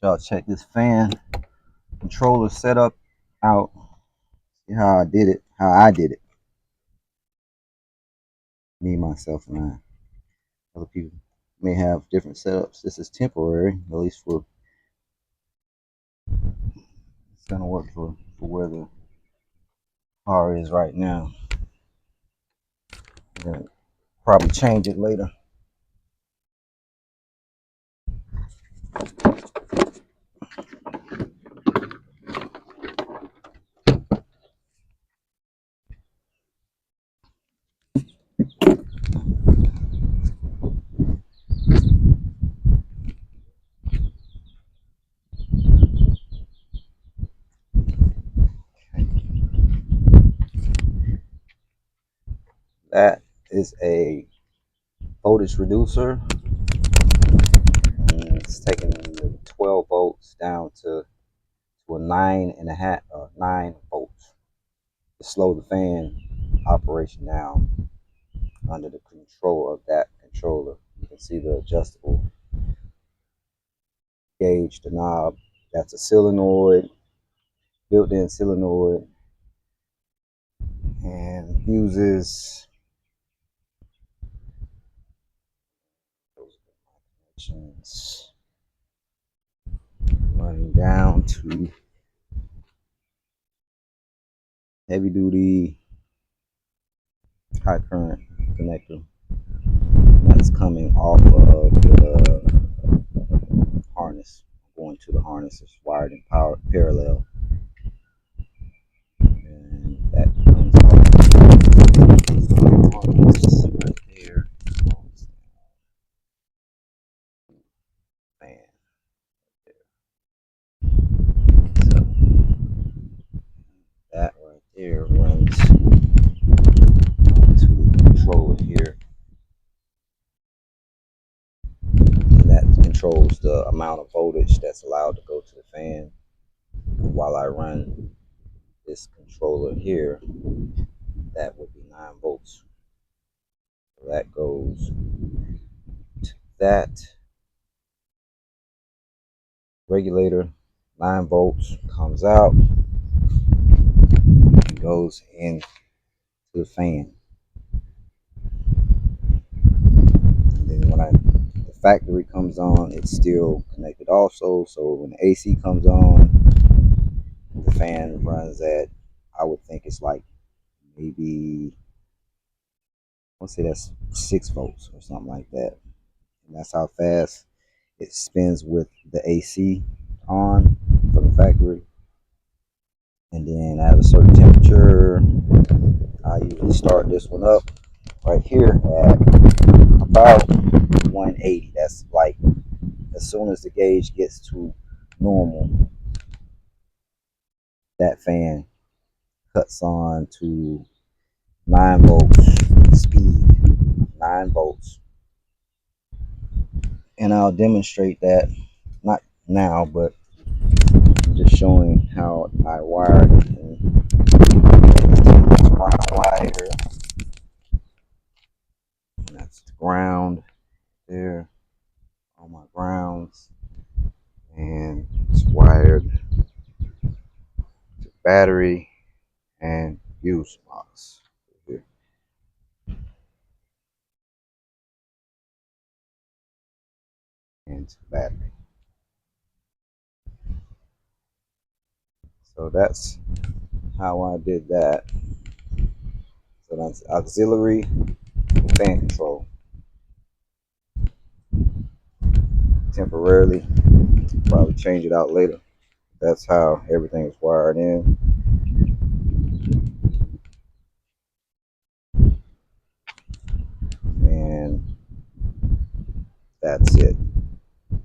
Y'all check this fan controller setup out. See how I did it. Me, myself, and I. Other people may have different setups. This is temporary, at least for it's gonna work for where the car is right now. I'm gonna probably change it later. That is a voltage reducer. And it's taking the 12 volts down to a 9 volts to slow the fan operation down under the control of that controller. You can see the adjustable gauge, the knob. That's a solenoid, built-in solenoid, and uses those connections running down to heavy duty high current connector that's coming off of the harness. Going to the harness, it's wired in parallel, and that comes off the harness right there. Fan there. So that right there runs to the controller here. And that controls the amount of voltage that's allowed to go to the fan. While I run this controller here, that would be 9 volts. So that goes to that regulator. 9 volts comes out and goes into the fan. And then when the factory comes on, it's still connected also. So when the AC comes on, the fan runs at, I would think it's like maybe, let's say that's 6 volts or something like that. And that's how fast it spins with the AC on from the factory. And then at a certain temperature, I usually start this one up right here at about 180. That's like as soon as the gauge gets to normal, that fan cuts on to 9 volts speed. 9 volts. And I'll demonstrate that, not now, but just showing how I wired it. And wire, and that's the ground there, all my grounds, and it's wired to battery and fuse box here, and to battery. So that's how I did that. So that's auxiliary fan control. Temporarily, probably change it out later. That's how everything is wired in.